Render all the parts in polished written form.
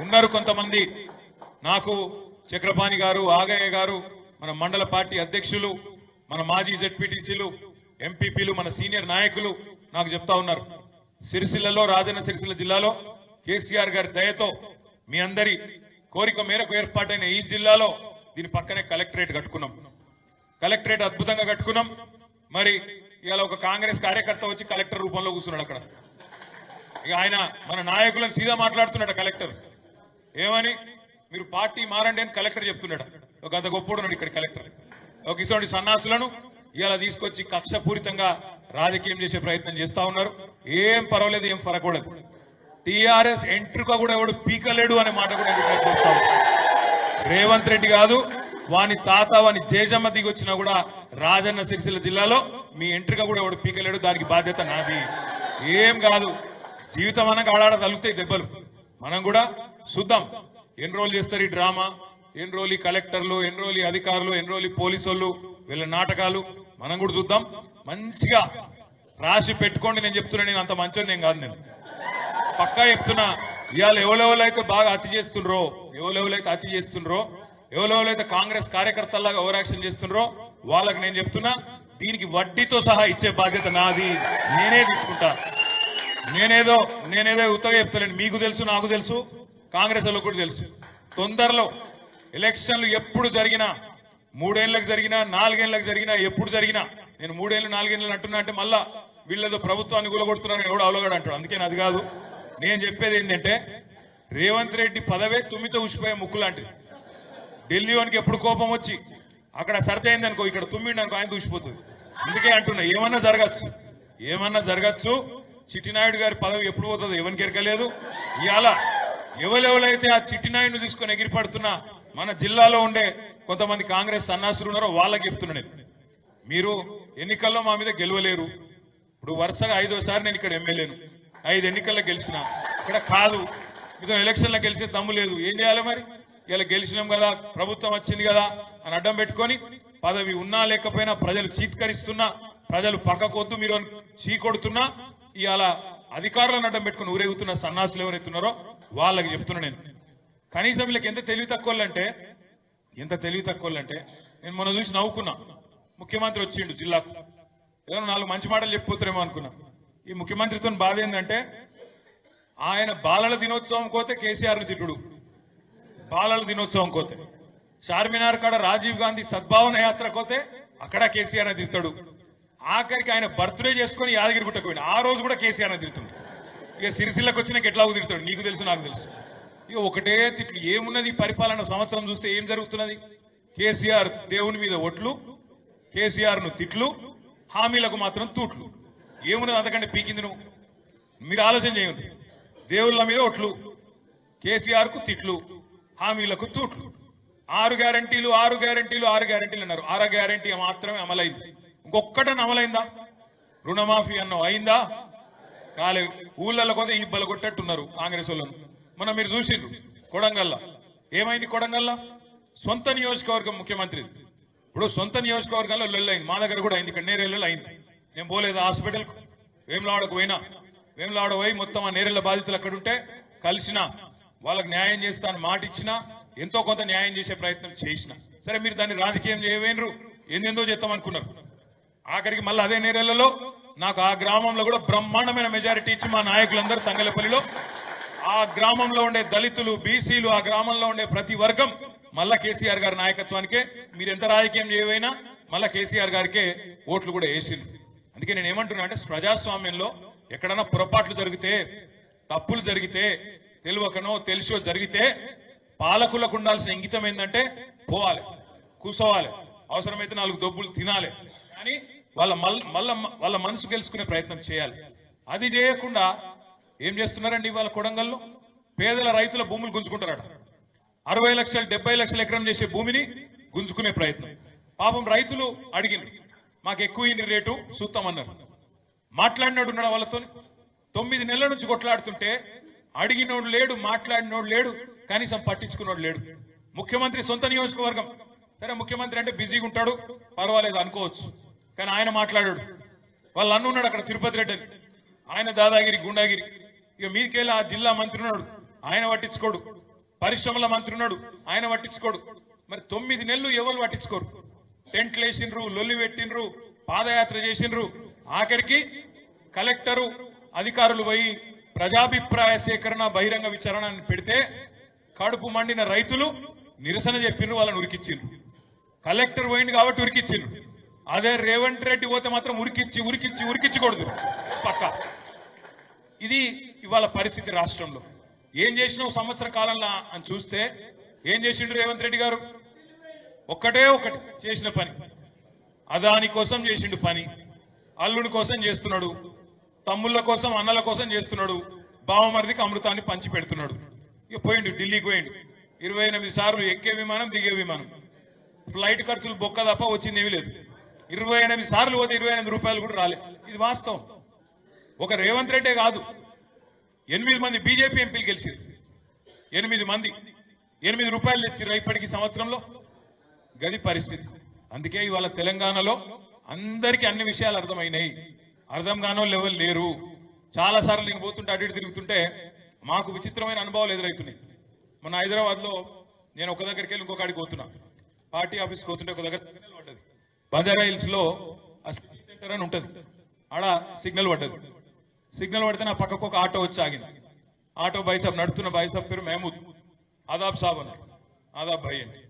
ఉన్నారు కొంతమంది నాకు చక్రపాణి గారు ఆగయ్య గారు మన మండల పార్టీ అధ్యక్షులు మన మాజీ జెడ్పీటీసీలు ఎంపీపీలు మన సీనియర్ నాయకులు నాకు చెప్తా ఉన్నారు సిరిసిల్లలో రాజన్న సిరిసిల్ల జిల్లాలో కేసీఆర్ గారి దయతో మీ అందరి కోరిక మేరకు ఏర్పాటైన ఈ జిల్లాలో దీని పక్కనే కలెక్టరేట్ కట్టుకున్నాం కలెక్టరేట్ అద్భుతంగా కట్టుకున్నాం మరి ఇవాళ ఒక కాంగ్రెస్ కార్యకర్త వచ్చి కలెక్టర్ రూపంలో కూర్చున్నాడు అక్కడ ఇక ఆయన మన నాయకులను సీదా మాట్లాడుతున్నాడు కలెక్టర్ ఏమని మీరు పార్టీ మారండి అని కలెక్టర్ చెప్తున్నాడు ఒక అంత గొప్పడున్నాడు ఇక్కడ కలెక్టర్ ఒక ఇటువంటి సన్నాసులను ఇవాళ తీసుకొచ్చి కక్షపూరితంగా రాజకీయం చేసే ప్రయత్నం చేస్తా ఉన్నారు ఏం పర్వాలేదు ఏం ఫరకూడదు టీఆర్ఎస్ ఎంట్రుక కూడా ఎవడు పీకలేడు అనే మాట కూడా చెప్తా రేవంత్ రెడ్డి కాదు వాని తాత వాని జేజమ్మ దిగొచ్చినా కూడా రాజన్న సిరిసిల్ల జిల్లాలో మీ ఎంట్రుక కూడా ఎవడు పీకలేడు దానికి బాధ్యత నాది ఏం కాదు జీవితం అనగా ఆడాడ తలుగుతాయి దెబ్బలు మనం కూడా చూద్దాం ఎన్ని రోజులు చేస్తారు ఈ డ్రామా ఎన్ని రోజులు ఈ కలెక్టర్లు ఎన్ని రోజులు ఈ అధికారులు ఎన్ని రోజులు పోలీసు వాళ్ళు వీళ్ళ నాటకాలు మనం కూడా చూద్దాం మంచిగా రాసి పెట్టుకోండి నేను చెప్తున్నా నేను అంత మంచోని నేను కాదు నేను పక్కా చెప్తున్నా ఇవాళ ఎవరెవరైతే బాగా అతి చేస్తుండ్రో ఎవరెవరైతే అతి చేస్తుండ్రో ఎవరెవరైతే కాంగ్రెస్ కార్యకర్తల్లాగా ఓవర్ యాక్షన్ చేస్తుండ్రో వాళ్ళకి నేను చెప్తున్నా దీనికి వడ్డీతో సహా ఇచ్చే బాధ్యత నాది నేనే తీసుకుంటా నేనేదో ఉత్తగా చెప్తాను మీకు తెలుసు నాకు తెలుసు కాంగ్రెస్ వాళ్ళకు కూడా తెలుసు తొందరలో ఎలక్షన్లు ఎప్పుడు జరిగినా 3 ఏళ్లకు జరిగినా 4 ఏళ్లకు జరిగినా ఎప్పుడు జరిగినా నేను 3 ఏళ్ళు 4 ఏళ్ళు అంటున్నా అంటే మళ్ళా వీళ్ళేదో ప్రభుత్వాన్ని కూలగొడుతున్నారని ఎవడో అవలగాడు అంటాడు అందుకే అది కాదు నేను చెప్పేది ఏంటంటే రేవంత్ రెడ్డి పదవే తుమ్మితో ఉసిపోయే ముక్కు లాంటిది ఢిల్లీలోనికి ఎప్పుడు కోపం వచ్చి అక్కడ సర్ది అయింది అనుకో ఇక్కడ తుమ్మిండి అనుకో ఆయన దూసిపోతుంది అందుకే అంటున్నా ఏమన్నా జరగచ్చు చిట్టినాయుడు గారి పదవి ఎప్పుడు పోతుందో ఎవరికి ఎరకలేదు ఇవాళ ఎవరెవరైతే ఆ చిట్టినాయుడిని తీసుకొని ఎగిరిపడుతున్నా మన జిల్లాలో ఉండే కొంతమంది కాంగ్రెస్ సన్నాసులు ఉన్నారో వాళ్ళకి చెప్తున్నా మీరు ఎన్నికల్లో మా మీద గెలవలేరు ఇప్పుడు వరుసగా 5వ సారి నేను ఇక్కడ ఎమ్మెల్యేను 5 ఎన్నికల్లో గెలిచిన ఇక్కడ కాదు మీతో ఎలక్షన్లో గెలిచే దమ్ము లేదు ఏం చేయాలి మరి ఇలా గెలిచినాం కదా ప్రభుత్వం వచ్చింది కదా అని అడ్డం పెట్టుకొని పదవి ఉన్నా లేకపోయినా ప్రజలు చీత్కరిస్తున్నా ప్రజలు పక్కకొద్దు మీరు చీకొడుతున్నా ఇవాళ అధికారులను అడ్డం పెట్టుకుని ఊరేగుతున్న సన్నాసులు ఎవరైతున్నారో వాళ్ళకి చెప్తున్నా నేను కనీసం వీళ్ళకి ఎంత తెలివి తక్కువలంటే నేను మొన్న చూసి నవ్వుకున్నా ముఖ్యమంత్రి వచ్చిండు జిల్లాకు ఏదో 4 మంచి మాటలు చెప్పిపోతారేమో అనుకున్నా ఈ ముఖ్యమంత్రితో బాధ ఏంటంటే ఆయన బాలల దినోత్సవం కోతే కేసీఆర్ని తిట్టుడు బాలల దినోత్సవం కోతే చార్మినార్ కాడ రాజీవ్ గాంధీ సద్భావన యాత్ర కోతే అక్కడ కేసీఆర్ని తిడతాడు ఆఖరికి ఆయన బర్త్డే చేసుకుని యాదగిరి గుట్టకు పోయిన ఆ రోజు కూడా కేసీఆర్ని తిడుతుంది ఇక సిరిసిల్లకు వచ్చినాక ఎట్లా తిడతాడు నీకు తెలుసు నాకు తెలుసు ఇక ఒకటే తిట్లు ఏమున్నది పరిపాలన సంవత్సరం చూస్తే ఏం జరుగుతున్నది కేసీఆర్ దేవుని మీద ఒట్లు కేసీఆర్ ను తిట్లు హామీలకు మాత్రం తూట్లు ఏమున్నది అంతకంటే పీకింది నువ్వు మీరు ఆలోచన చేయండి దేవుళ్ళ మీద ఒట్లు కేసీఆర్ కు తిట్లు హామీలకు తూట్లు 6 గ్యారంటీలు అన్నారు 6 గ్యారంటీ మాత్రమే అమలైంది ఇంకొక్కటని అమలైందా రుణమాఫీ అన్నం అయిందా కాలేదు ఊళ్ళల్లో కొద్ది ఇబ్బలు కొట్టట్టున్నారు కాంగ్రెస్ వాళ్ళను మనం మీరు చూసిండ్రు కొడంగల్లా ఏమైంది కొడంగల్లా సొంత నియోజకవర్గం ముఖ్యమంత్రి ఇప్పుడు సొంత నియోజకవర్గంలో లొల్లైంది మా దగ్గర కూడా అయింది ఇక్కడ నేరేళ్ళలో అయింది నేను పోలేదు హాస్పిటల్కు వేములవాడకు వేములవాడ పోయి మొత్తం ఆ నేరేళ్ల బాధితులు అక్కడ ఉంటే కలిసిన వాళ్ళకి న్యాయం చేస్తాను మాట ఇచ్చినా ఎంతో కొంత న్యాయం చేసే ప్రయత్నం చేసిన సరే మీరు దాన్ని రాజకీయం చేయవేనరు ఎందెందో చేస్తామనుకున్నారు ఆఖరికి మళ్ళీ అదే నేరేళ్లలో నాకు ఆ గ్రామంలో కూడా బ్రహ్మాండమైన మెజారిటీ ఇచ్చి మా నాయకులందరూ తంగలపల్లిలో ఆ గ్రామంలో ఉండే దళితులు బీసీలు ఆ గ్రామంలో ఉండే ప్రతి వర్గం మళ్ళా కేసీఆర్ గారి నాయకత్వానికే మీరు ఎంత రాజకీయం చేయవైనా మళ్ళా కేసీఆర్ గారికే ఓట్లు కూడా వేసింది అందుకే నేను ఏమంటున్నా అంటే ప్రజాస్వామ్యంలో ఎక్కడన్నా పొరపాట్లు జరిగితే తప్పులు జరిగితే తెలియకనో తెలిసో జరిగితే పాలకులకు ఉండాల్సిన ఇంగితం ఏంటంటే పోవాలి కూసోవాలి అవసరమైతే 4 దొబ్బులు తినాలి కానీ వాళ్ళ మనసు గెలుచుకునే ప్రయత్నం చేయాలి అది చేయకుండా ఏం చేస్తున్నారండి ఇవాళ కొడంగల్లో పేదల రైతుల భూములు గుంజుకుంటారట 60 లక్షలు 70 లక్షల ఎకరం చేసే భూమిని గుంజుకునే ప్రయత్నం పాపం రైతులు అడిగిండ్రు మాకు ఎక్కువ రేటు చూస్తామన్నారు మాట్లాడినోడు ఉన్నాడు వాళ్ళతో 9 నెలల నుంచి కొట్లాడుతుంటే అడిగినోడు లేడు మాట్లాడినోడు లేడు కనీసం పట్టించుకున్నోడు లేడు ముఖ్యమంత్రి సొంత నియోజకవర్గం సరే ముఖ్యమంత్రి అంటే బిజీగా ఉంటాడు పర్వాలేదు అనుకోవచ్చు కానీ ఆయన మాట్లాడాడు వాళ్ళ అన్న ఉన్నాడు అక్కడ తిరుపతి రెడ్డి ఆయన దాదాగిరి గుండాగిరి ఇక మీదికెళ్ళి ఆ జిల్లా మంత్రి ఉన్నాడు ఆయన పట్టించుకోడు పరిశ్రమల మంత్రి ఉన్నాడు, ఆయన పట్టించుకోడు. మరి 9 నెలలు ఎవరు పట్టించుకోరు. టెంట్లు వేసిండ్రు, లొల్లి పెట్టిండ్రు, పాదయాత్ర చేసిండ్రు. ఆఖరికి కలెక్టరు అధికారులు పోయి ప్రజాభిప్రాయ సేకరణ బహిరంగ విచారణ అని పెడితే కడుపు మండిన రైతులు నిరసన చెప్పిండ్రు, వాళ్ళని ఉరికిచ్చిండ్రు. కలెక్టర్ పోయింది కాబట్టి ఉరికిచ్చిండ్రు. అదే రేవంత్ రెడ్డి పోతే మాత్రం ఉరికిచ్చకూడదు పక్క. ఇది ఇవాళ పరిస్థితి రాష్ట్రంలో. ఏం చేసినావు సంవత్సర కాలంలో అని చూస్తే ఏం చేసిండు రేవంత్ రెడ్డి గారు? ఒకటి చేసిన పని, అదాని కోసం చేసిండు పని, అల్లుడి కోసం చేస్తున్నాడు, తమ్ముళ్ళ కోసం అన్నల కోసం చేస్తున్నాడు, బావమరిదికి అమృతాన్ని పంచి పెడుతున్నాడు. ఇక పోయిండు, ఢిల్లీకి పోయిండు. 28 సార్లు ఎక్కే విమానం, దిగే విమానం. ఫ్లైట్ ఖర్చులు బొక్క తప్ప వచ్చింది ఏమీ లేదు. 28 సార్లు పోతే 28 రూపాయలు కూడా రాలేదు. ఇది వాస్తవం. ఒక రేవంత్ రెడ్డే కాదు, 8 మంది బీజేపీ ఎంపీలు గెలిచారు. 8 మంది 8 రూపాయలు తెచ్చిర్రు ఇప్పటికీ సంవత్సరంలో. గది పరిస్థితి. అందుకే ఇవాళ తెలంగాణలో అందరికీ అన్ని విషయాలు అర్థమైనాయి. అర్థం కానో లెవెల్ లేరు. చాలా సార్లు నేను పోతుంటే అటు ఇటు తిరుగుతుంటే మాకు విచిత్రమైన అనుభవాలు ఎదురవుతున్నాయి. మొన్న హైదరాబాద్ లో నేను ఒక దగ్గరికి వెళ్ళి ఇంకొకడికి పోతున్నా. పార్టీ ఆఫీస్కి పోతుంటే ఒక దగ్గర సిగ్నల్ పడ్డది. బంజారా హిల్స్ లో సెంటర్ అని ఉంటుంది, ఆడ సిగ్నల్ పడ్డది. సిగ్నల్ పడితే నా పక్కకు ఒక ఆటో వచ్చి ఆగింది. ఆటో బైసాబ్ నడుతున్న బైసాబ్ పేరు మహమూద్. ఆదాబ్ సాబ్ అన్నాడు. ఆదాబ్ భాయ్ అంటే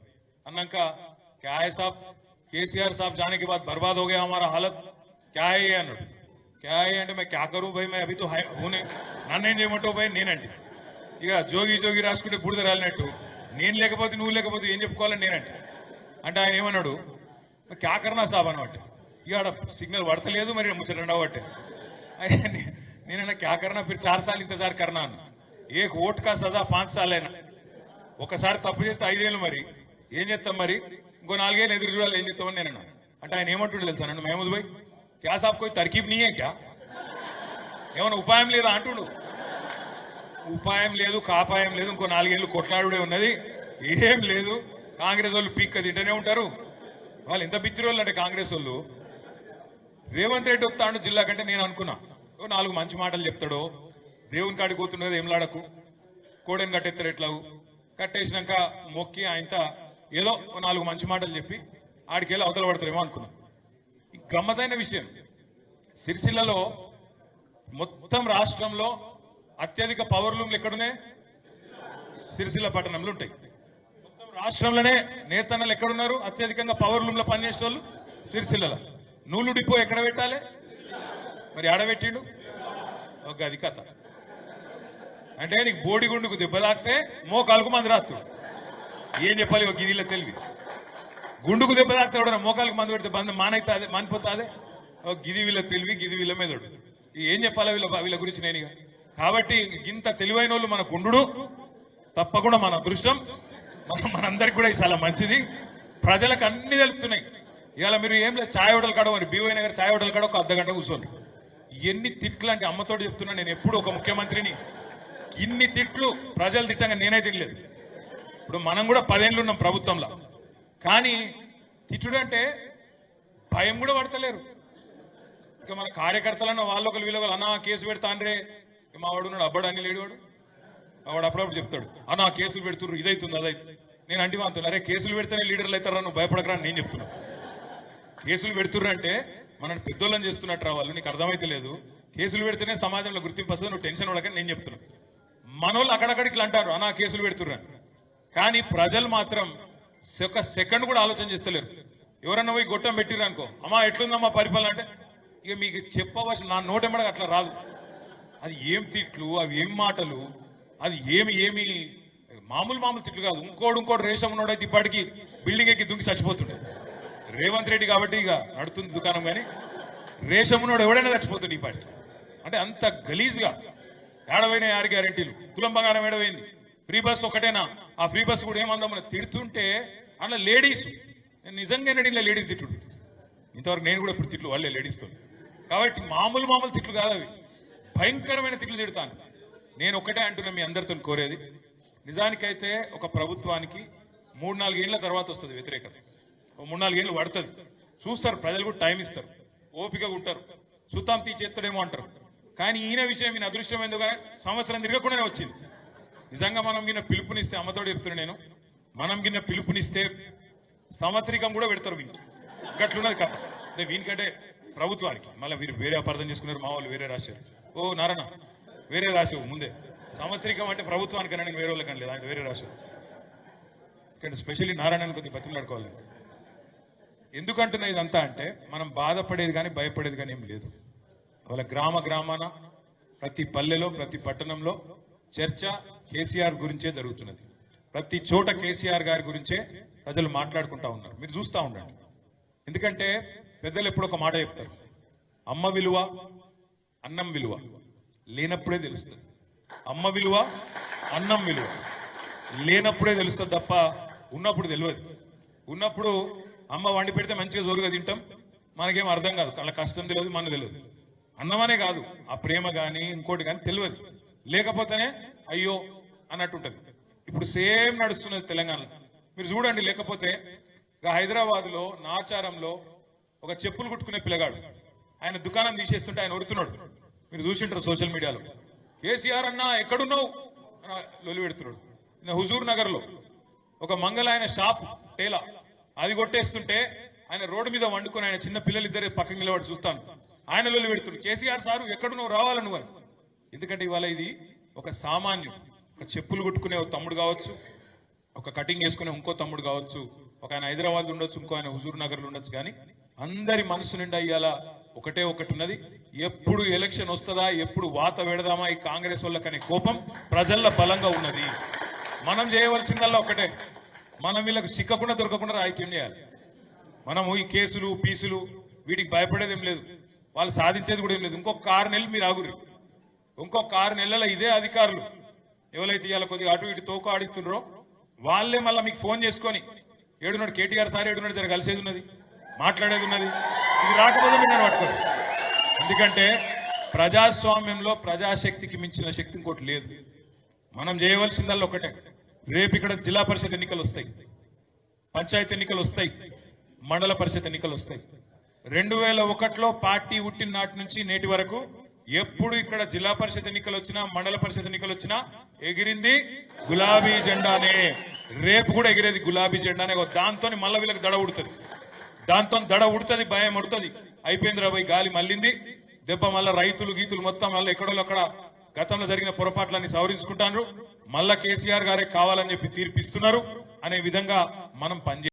అన్నాక क्या है साहब, केसीआर साहब जाने के बाद बर्बाद हो गया हमारा हालत, क्या है ये అన్నాడు. क्या है అంటే मैं क्या करूं भाई, मैं अभी तो हूने నన్నేం చేయమంటావు భాయ్ నేనంటే. ఇక జోగి రాసుకుంటే బూడిద రాలినట్టు నేను లేకపోతే నువ్వు లేకపోతే ఏం చెప్పుకోవాలని నేనంటే. అంటే ఆయన ఏమన్నాడు, క్యా కర్నా సాబ్ అనమాట. ఇక ఆడ సిగ్నల్ పడతలేదు, మరి ముచ్చట ఉండవట్టే. నేనన్నా క్యా కర్నా ఫిర్ 4 సార్లు ఇంతజార్ కర్నా అన్న. ఏ ఓట్ కా సజా 5 సార్లైనా. ఒకసారి తప్పు చేస్తే 5 ఏళ్ళు, మరి ఏం చేస్తాం, మరి ఇంకో 4 ఏళ్ళు ఎదురు చూడాలి, ఏం చేస్తామని నేనన్నా. అంటే ఆయన ఏమంటుండే తెలుసా నన్ను, మహమూద్ భాయ్ క్యా సాబ్ కోయి తర్కీబ్ నీయే క్యా, ఏమన్నా ఉపాయం లేదా అంటుండు. ఉపాయం లేదు, కాపాయం లేదు, ఇంకో 4 ఏళ్ళు కొట్లాడుడే ఉన్నది, ఏం లేదు. కాంగ్రెస్ వాళ్ళు పీక్క తింటూనే ఉంటారు. వాళ్ళు ఎంత బిత్తిరోళ్ళు అంటే కాంగ్రెస్ వాళ్ళు. రేవంత్ రెడ్డి వస్తాడు జిల్లా కంటే నేను అనుకున్నా 4 మంచి మాటలు చెప్తాడో, దేవుని కాడికి పోతున్నది ఏం లాడకు, కోడని కట్టెత్తాడు ఎట్లాగు, కట్టేసినాక మొక్కి ఆయనతో ఏదో 4 మంచి మాటలు చెప్పి ఆడికెళ్ళి అవతల పడతారేమో అనుకున్నా. ఈ గమ్మతైన విషయం, సిరిసిల్లలో మొత్తం రాష్ట్రంలో అత్యధిక పవర్ లూమ్లు ఎక్కడున్నాయి? సిరిసిల్ల పట్టణంలో ఉంటాయి. మొత్తం రాష్ట్రంలోనే నేతన్నలు ఎక్కడున్నారు అత్యధికంగా పవర్ లూమ్లో పనిచేసే వాళ్ళు? సిరిసిల్లలో. నూలు డిపో ఎక్కడ పెట్టాలి, మరి ఆడబెట్టిండు. ఒక అది కథ. అంటే నీకు బోడిగుండుకు దెబ్బ తాకితే మోకాలకు మంది రాత్రుడు. ఏం చెప్పాలి ఒక గిదిలో తెలివి. గుండుకు దెబ్బ తాకితే ఎవడన్నా మోకాలకు మంది పెడితే బంధం మానైతే అదే మానిపోతాదే. ఒక గిది వీళ్ళ తెలివి, గిది వీళ్ళ మీదడు. ఏం చెప్పాలా వీళ్ళ గురించి నేను. కాబట్టి ఇంత తెలివైన వాళ్ళు మన గుండు తప్పకుండా మన అదృష్టం. మనందరికి కూడా ఇది చాలా మంచిది. ప్రజలకు అన్ని తెలుస్తున్నాయి. ఇవాళ మీరు ఏం లేదు, ఛాయ్ హోటల్ కాడ, మరి బీవై నగర్ ఛాయ్ హోటల్ కాడ ఒక అర్ధగంట కూర్చోండి. ఎన్ని తిట్లు అంటే అమ్మతోటి చెప్తున్నా నేను, ఎప్పుడు ఒక ముఖ్యమంత్రిని ఇన్ని తిట్లు ప్రజలు తిట్టంగా నేనే తినలేదు. ఇప్పుడు మనం కూడా 10 ఏళ్ళు ఉన్నాం ప్రభుత్వంలో, కానీ తిట్టుడు అంటే భయం కూడా పడతలేరు. ఇక మన కార్యకర్తలన్న వాళ్ళొకరు వీళ్ళొకరు అన్నా కేసు పెడతాండ్రే, మా వాడు ఉన్నాడు అబ్బాడు అని లేడు, వాడు అప్పుడప్పుడు చెప్తాడు అన్నా కేసులు పెడుతుర్రు, ఇదైతుంది అదైతుంది. నేను అంటే అంటున్నా, అరే కేసులు పెడితేనే లీడర్లు అవుతారా, నువ్వు భయపడకరా అని నేను చెప్తున్నా. కేసులు పెడుతుర్రు అంటే మనం పెద్దోళ్ళని చేస్తున్నట్టు రావాలి, నీకు అర్థమైతే లేదు. కేసులు పెడితేనే సమాజంలో గుర్తింపు వస్తుంది, నువ్వు టెన్షన్ పడకని నేను చెప్తున్నా. మనోళ్ళు అక్కడక్కడ ఇట్లా అంటారు అన్నా కేసులు పెడుతుర్రు అని, కానీ ప్రజలు మాత్రం ఒక సెకండ్ కూడా ఆలోచన చేస్తలేరు. ఎవరన్నా పోయి గొట్టం పెట్టిర్రు అనుకో, అమ్మా ఎట్లుందమ్మా పరిపాలన అంటే ఇక మీకు చెప్పవచ్చు, నా నోటెంబడగా అట్లా రాదు. అది ఏం తిట్లు, అవి ఏం మాటలు, అది ఏమి మామూలు తిట్లు కాదు. ఇంకోటి రేషం ఉన్నోడైతే ఇప్పటికీ బిల్డింగ్ ఎక్కి దుంకి చచ్చిపోతుండే. రేవంత్ రెడ్డి కాబట్టి ఇక నడుతుంది దుకాణం, కానీ రేషం ఉన్నోడు ఎవడైనా చచ్చిపోతుంది ఈ పార్టీ. అంటే అంత గలీజ్గా ఏడవైన 6 గ్యారెంటీలు, తులం బంగారం ఏడవైంది, ఫ్రీ బస్ ఒకటేనా, ఆ ఫ్రీ బస్ కూడా ఏమందామని తిడుతుంటే అట్లా లేడీస్, నిజంగా ఇలా లేడీస్ తిట్టుడు ఇంతవరకు నేను కూడా ఇప్పుడు తిట్లు వాళ్ళే లేడీస్తో. కాబట్టి మామూలు తిట్లు కాదు, అవి భయంకరమైన తిట్లు తిడతాను. నేను ఒకటే అంటున్నా, మీ అందరితో కోరేది, నిజానికైతే ఒక ప్రభుత్వానికి 3-4 ఏళ్ల తర్వాత వస్తుంది వ్యతిరేకత. 3-4 ఏళ్ళు పడుతుంది, చూస్తారు ప్రజలు కూడా టైం ఇస్తారు, ఓపికగా ఉంటారు, సుతాం తీసేస్తాడేమో అంటారు. కానీ ఈయన విషయం ఈయన అదృష్టం ఎందుకు, సంవత్సరం తిరగకుండానే వచ్చింది. నిజంగా మనం గిన్న పిలుపునిస్తే అమ్మతోడు చెప్తున్నా నేను, మనం గిన్న పిలుపునిస్తే సంవత్సరికం కూడా పెడతారు వీనికి. గట్లున్నది కథ. అంటే వీనికంటే ప్రభుత్వానికి మళ్ళీ వీరు వేరే అపార్థం చేసుకున్నారు, మా వాళ్ళు వేరే రాశారు. ఓ నారాయణ వేరే రాసావు ముందే. సంవత్సరికం అంటే ప్రభుత్వానికన్నా నేను వేరే వాళ్ళకని లేదు, ఆయన వేరే రాశారు. ఇక్కడ స్పెషల్లీ నారాయణ కొద్దిగా బతిమలాడుకోవాలి. ఎందుకంటున్నా ఇదంతా అంటే మనం బాధపడేది కానీ భయపడేది కానీ ఏం లేదు. వాళ్ళ గ్రామాన ప్రతి పల్లెలో ప్రతి పట్టణంలో చర్చ కేసీఆర్ గురించే జరుగుతున్నది. ప్రతి చోట కేసీఆర్ గారి గురించే ప్రజలు మాట్లాడుకుంటా ఉన్నారు. మీరు చూస్తూ ఉండండి. ఎందుకంటే పెద్దలు ఎప్పుడు ఒక మాట చెప్తారు, అమ్మ విలువ అన్నం విలువ లేనప్పుడే తెలుస్తుంది. అమ్మ విలువ అన్నం విలువ లేనప్పుడే తెలుస్తుంది తప్ప ఉన్నప్పుడు తెలియదు. ఉన్నప్పుడు అమ్మ వండి పెడితే మంచిగా జోరుగా తింటాం, మనకేం అర్థం కాదు, వాళ్ళ కష్టం తెలియదు, మనకు తెలియదు. అన్నమనే కాదు ఆ ప్రేమ కానీ ఇంకోటి కానీ తెలియదు. లేకపోతేనే అయ్యో అన్నట్టుంటది. ఇప్పుడు సేమ్ నడుస్తున్నది తెలంగాణలో. మీరు చూడండి. లేకపోతే హైదరాబాద్లో నాచారంలో ఒక చెప్పులు కుట్టుకునే పిల్లగాడు ఆయన దుకాణం తీసేస్తుంటే ఆయన ఒరుతున్నాడు. మీరు చూసింటారు సోషల్ మీడియాలో. కేసీఆర్ అన్నా ఎక్కడున్నావు అని లొలి పెడుతున్నాడు. హుజూర్ నగర్ లో ఒక మంగళ ఆయన షాప్ టేలా అది కొట్టేస్తుంటే ఆయన రోడ్డు మీద వండుకొని ఆయన చిన్న పిల్లలు ఇద్దరు పక్కకి నిలబడి చూస్తాను, ఆయన లొలి పెడుతున్నాడు. కేసీఆర్ సారు ఎక్కడున్నావు రావాలి నువ్వు అని. ఎందుకంటే ఇవాళ ఇది ఒక సామాన్యుడు, ఒక చెప్పులు కుట్టుకునే ఒక తమ్ముడు కావచ్చు, ఒక కటింగ్ చేసుకునే ఇంకో తమ్ముడు కావచ్చు, ఒక ఆయన హైదరాబాద్ ఉండొచ్చు, ఇంకో ఆయన హుజూర్ నగర్ లో ఉండొచ్చు. కానీ అందరి మనసు నిండా ఇవాళ ఒకటే ఒకటి ఉన్నది, ఎప్పుడు ఎలక్షన్ వస్తుందా, ఎప్పుడు వాత పెడదామా ఈ కాంగ్రెస్ వాళ్ళకనే కోపం ప్రజల్లో బలంగా ఉన్నది. మనం చేయవలసిందల్లా ఒకటే, మనం వీళ్ళకి సిక్కకుండా దొరకకుండా రాజకీయం చేయాలి. మనము ఈ కేసులు పీసులు వీటికి భయపడేది ఏం లేదు, వాళ్ళు సాధించేది కూడా ఏం లేదు. ఇంకొక 6 నెలలు మీరు ఆగురి. ఇంకొక 6 నెలల ఇదే అధికారులు ఎవరైతే ఇవాళ కొద్దిగా అటు ఇటు తోక ఆడిస్తున్నారో వాళ్ళే మళ్ళీ మీకు ఫోన్ చేసుకొని ఏడున్నాడు కేటీఆర్ సార్, ఏడున్నాడు జర కలిసేది ఉన్నది, మాట్లాడేది ఉన్నది. ఇది రాకపోతే మీరు పట్టుకోరు. ఎందుకంటే ప్రజాస్వామ్యంలో ప్రజాశక్తికి మించిన శక్తి ఇంకోటి లేదు. మనం చేయవలసిందల్లా ఒకటే, రేపు ఇక్కడ జిల్లా పరిషత్ ఎన్నికలు వస్తాయి, పంచాయతీ ఎన్నికలు వస్తాయి, మండల పరిషత్ ఎన్నికలు వస్తాయి. 2001లో పార్టీ పుట్టిన నాటి నుంచి నేటి వరకు ఎప్పుడు ఇక్కడ జిల్లా పరిషత్ ఎన్నికలు వచ్చినా మండల పరిషత్ ఎన్నికలు వచ్చినా ఎగిరింది గులాబీ జెండానే. రేపు కూడా ఎగిరేది గులాబీ జెండానే. దాంతో మళ్ళీ వీళ్ళకి దడ ఉడుతుంది, దాంతో దడ ఉడుతుంది, భయం ఉడుతుంది. అయిపోయింది రాబోయ్ గాలి మళ్ళింది దెబ్బ. మళ్ళీ రైతులు గీతులు మొత్తం మళ్ళీ ఎక్కడో అక్కడ గతంలో జరిగిన పొరపాట్లన్నీ సవరించుకుంటారు. మళ్ళా కేసీఆర్ గారే కావాలని చెప్పి తీర్పిస్తున్నారు అనే విధంగా మనం పనిచేయాలి.